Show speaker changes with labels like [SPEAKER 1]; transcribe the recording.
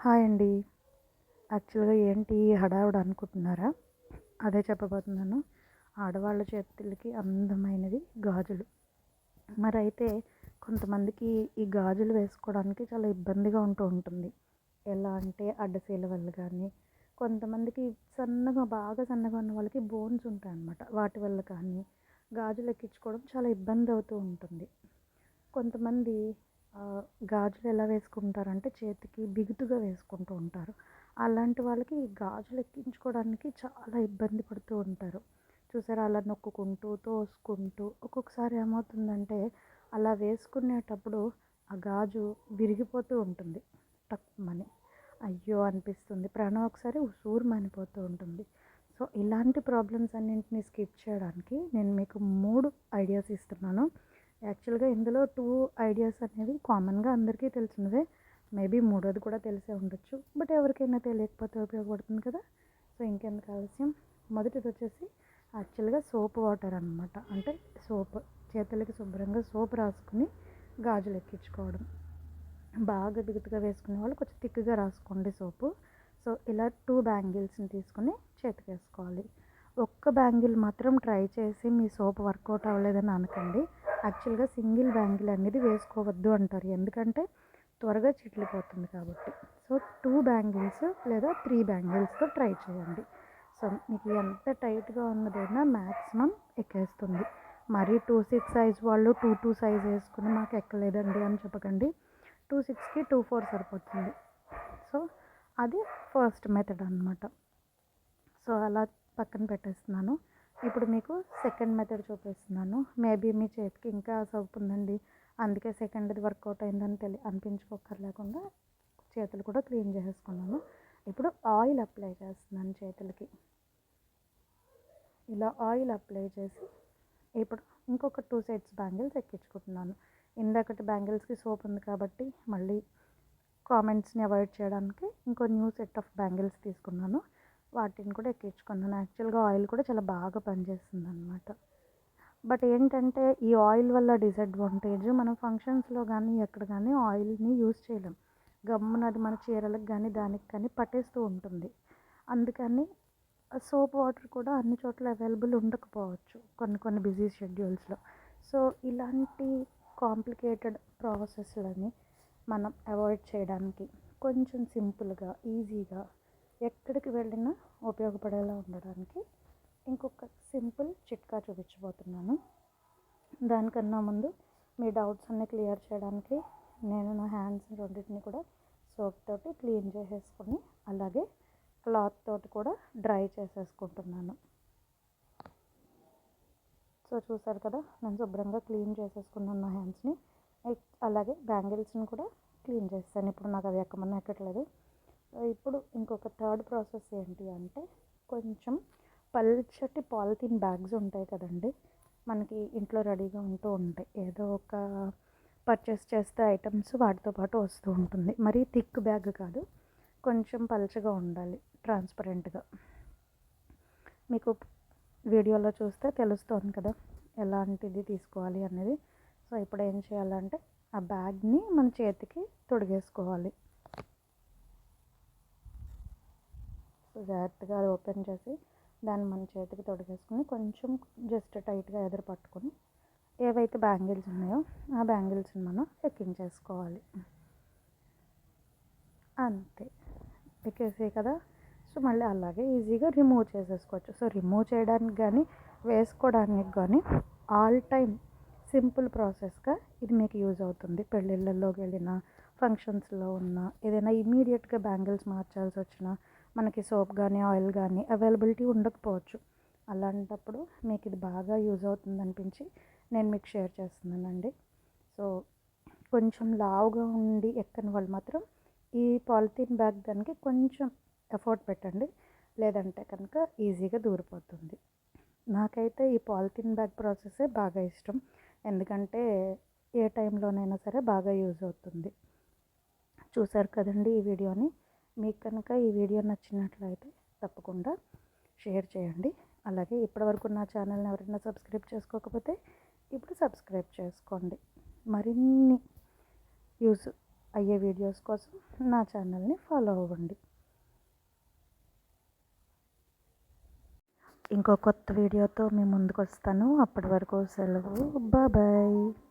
[SPEAKER 1] Hi అండి. యాక్చువల్‌గా ఏంటి హడావుడి అనుకుంటున్నారా? అదే చెప్పబోతున్నాను. ఆడవాళ్ళ చేతులకి అందమైనవి గాజులు. మరైతే కొంతమందికి ఈ గాజులు వేసుకోవడానికి చాలా ఇబ్బందిగా ఉంటుంది. ఎలా అంటే అడ్డసీల వల్ల కానీ, కొంతమందికి బాగా సన్నగా ఉన్న వాళ్ళకి బోన్స్ ఉంటాయన్నమాట. వాటి వల్ల కానీ గాజులు ఎక్కించుకోవడం చాలా ఇబ్బంది అవుతూ ఉంటుంది. కొంతమంది గాజులు ఎలా వేసుకుంటారంటే చేతికి బిగుతుగా వేసుకుంటూ ఉంటారు. అలాంటి వాళ్ళకి ఈ గాజులు ఎక్కించుకోవడానికి చాలా ఇబ్బంది పడుతూ ఉంటారు. చూసారా, అలా నొక్కుకుంటూ తోసుకుంటూ ఒక్కొక్కసారి ఏమవుతుందంటే అలా వేసుకునేటప్పుడు ఆ గాజు విరిగిపోతూ ఉంటుంది. టక్కుమని అయ్యో అనిపిస్తుంది. ప్రాణం ఒకసారి ఉసూరుమనిపోతూ ఉంటుంది. సో ఇలాంటి ప్రాబ్లమ్స్ అన్నింటినీ స్కిప్ చేయడానికి నేను మీకు 3 ఐడియాస్ ఇస్తున్నాను. యాక్చువల్‌గా ఇందులో 2 ఐడియాస్ అనేవి కామన్‌గా అందరికీ తెలిసినవే. మేబీ మూడోది కూడా తెలిసే ఉండొచ్చు. బట్ ఎవరికైనా తెలియకపోతే ఉపయోగపడుతుంది కదా! సో ఇంకెందుకు ఆలస్యం, మొదటిది వచ్చేసి యాక్చువల్‌గా సోప్ వాటర్ అనమాట. అంటే సోప్, చేతులకి శుభ్రంగా సోప్ రాసుకుని గాజులు ఎక్కించుకోవడం. బాగా బిగుతుగా వేసుకునే వాళ్ళు కొంచెం థిక్‌గా రాసుకోండి సోపు. సో ఇలా 2 బ్యాంగిల్స్‌ని తీసుకొని చేతికేసుకోవాలి. ఒక్క బ్యాంగిల్ మాత్రం ట్రై చేసి మీ సోప్ వర్కౌట్ అవ్వలేదని అనకండి. యాక్చువల్‌గా సింగిల్ బ్యాంగిల్ అనేది వేసుకోవద్దు అంటారు. ఎందుకంటే త్వరగా చిట్లిపోతుంది కాబట్టి. సో 2 బ్యాంగిల్స్ లేదా 3 బ్యాంగిల్స్‌తో ట్రై చేయండి. సో మీకు ఎంత టైట్‌గా ఉన్నదైనా మ్యాక్సిమం ఎక్కేస్తుంది. మరి 2-6 సైజ్ వాళ్ళు 2-2 సైజ్ వేసుకుని మాకు ఎక్కలేదండి అని చెప్పకండి. 2-6కి 2-4 సరిపోతుంది. సో అది ఫస్ట్ మెథడ్ అనమాట. సో అలా పక్కన పెట్టేస్తున్నాను. ఇప్పుడు మీకు సెకండ్ మెథడ్ చూపిస్తున్నాను. మేబీ మీ చేతికి ఇంకా సోప్ ఉందండి, అందుకే సెకండ్ది వర్కౌట్ అయిందని అనిపించుకోకర్లేకుండా చేతులు కూడా క్లీన్ చేసేసుకున్నాను. ఇప్పుడు ఆయిల్ అప్లై చేస్తున్నాను చేతులకి. ఇలా ఆయిల్ అప్లై చేసి ఇప్పుడు ఇంకొక 2 సెట్స్ బ్యాంగిల్స్ ఎక్కించుకుంటున్నాను. ఇందాకటి బ్యాంగిల్స్కి సోప్ ఉంది కాబట్టి మళ్ళీ కామెంట్స్ని అవాయిడ్ చేయడానికి ఇంకో న్యూ సెట్ ఆఫ్ బ్యాంగిల్స్ తీసుకున్నాను. వాటిని కూడా ఎక్కించుకున్నాను. యాక్చువల్‌గా ఆయిల్ కూడా చాలా బాగా పనిచేస్తుంది అనమాట. బట్ ఏంటంటే ఈ ఆయిల్ వల్ల డిసడ్వాంటేజ్, మనం ఫంక్షన్స్లో కానీ ఎక్కడ కానీ ఆయిల్ని యూజ్ చేయలేం. గమ్మున అది మన చీరలకు కానీ దానికి కానీ పట్టేస్తూ ఉంటుంది. అందుకని సోప్ వాటర్ కూడా అన్ని చోట్ల అవైలబుల్ ఉండకపోవచ్చు కొన్ని బిజీ షెడ్యూల్స్లో. సో ఇలాంటి కాంప్లికేటెడ్ ప్రాసెస్లని మనం అవాయిడ్ చేయడానికి కొంచెం సింపుల్గా ఈజీగా ఎక్కడికి వెళ్ళినా ఉపయోగపడేలా ఉండడానికి ఇంకొక సింపుల్ చిట్కా చూపించబోతున్నాను. దానికన్నా ముందు మీ డౌట్స్ అన్నీ క్లియర్ చేయడానికి నేను నా హ్యాండ్స్ రెండింటిని కూడా సోప్ తోటి క్లీన్ చేసేసుకొని అలాగే క్లాత్ తోటి కూడా డ్రై చేసేసుకుంటున్నాను. సో చూసారు కదా, నేను శుభ్రంగా క్లీన్ చేసేసుకున్నాను నా హ్యాండ్స్ని. అలాగే బ్యాంగిల్స్ని కూడా క్లీన్ చేస్తాను. ఇప్పుడు నాకు అవి ఎక్కమన్నా ఎక్కట్లేదు. ఇప్పుడు ఇంకొక థర్డ్ ప్రాసెస్ ఏంటి అంటే, కొంచెం పల్చటి పాలిథిన్ బ్యాగ్స్ ఉంటాయి కదండి, మనకి ఇంట్లో రెడీగా ఉంటూ ఉంటాయి. ఏదో ఒక పర్చేస్ చేస్తే ఐటమ్స్ వాటితో పాటు వస్తూ ఉంటుంది. మరీ థిక్ బ్యాగ్ కాదు, కొంచెం పల్చగా ఉండాలి, ట్రాన్స్పరెంట్గా. మీకు వీడియోలో చూస్తే తెలుస్తుంది కదా ఎలాంటిది తీసుకోవాలి అనేది. సో ఇప్పుడు ఏం చేయాలంటే ఆ బ్యాగ్ని మన చేతికి తొడిగేసుకోవాలి. సో జాగ్రత్తగా అది ఓపెన్ చేసి దాన్ని మన చేతికి తొడిగేసుకుని కొంచెం జస్ట్ టైట్గా ఎదురు పట్టుకొని ఏవైతే బ్యాంగిల్స్ ఉన్నాయో ఆ బ్యాంగిల్స్ని మనం ఎక్కించేసుకోవాలి. అంతే, ఎక్కేసి కదా. సో మళ్ళీ అలాగే ఈజీగా రిమూవ్ చేసేసుకోవచ్చు. సో రిమూవ్ చేయడానికి కానీ వేసుకోవడానికి కానీ ఆల్ టైమ్ సింపుల్ ప్రాసెస్గా ఇది మీకు యూజ్ అవుతుంది. పెళ్ళిళ్ళల్లోకి వెళ్ళినా, ఫంక్షన్స్లో ఉన్న, ఏదైనా ఇమీడియట్గా బ్యాంగిల్స్ మార్చాల్సి వచ్చినా మనకి సోప్ కానీ ఆయిల్ కానీ అవైలబిలిటీ ఉండకపోవచ్చు. అలాంటప్పుడు మీకు ఇది బాగా యూజ్ అవుతుంది అనిపించి నేను మీకు షేర్ చేస్తున్నానండి. సో కొంచెం లావుగా ఉండి ఎక్కని వాళ్ళు మాత్రం ఈ పాలిథిన్ బ్యాగ్ దానికి కొంచెం ఎఫర్ట్ పెట్టండి, లేదంటే కనుక ఈజీగా దూరిపోతుంది. నాకైతే ఈ పాలిథిన్ బ్యాగ్ ప్రాసెసే బాగా ఇష్టం. ఎందుకంటే ఏ టైంలోనైనా సరే బాగా యూజ్ అవుతుంది. చూసారు కదండి ఈ వీడియోని. మీకు కనుక ఈ వీడియో నచ్చినట్లయితే తప్పకుండా షేర్ చేయండి. అలాగే ఇప్పటివరకు నా ఛానల్ని ఎవరైనా సబ్స్క్రైబ్ చేసుకోకపోతే ఇప్పుడు సబ్స్క్రైబ్ చేసుకోండి. మరిన్ని అయ్యే వీడియోస్ కోసం నా ఛానల్ని ఫాలో అవ్వండి. ఇంకో కొత్త వీడియోతో మీ ముందుకు వస్తాను. అప్పటి వరకు సెలవు. బాయ్.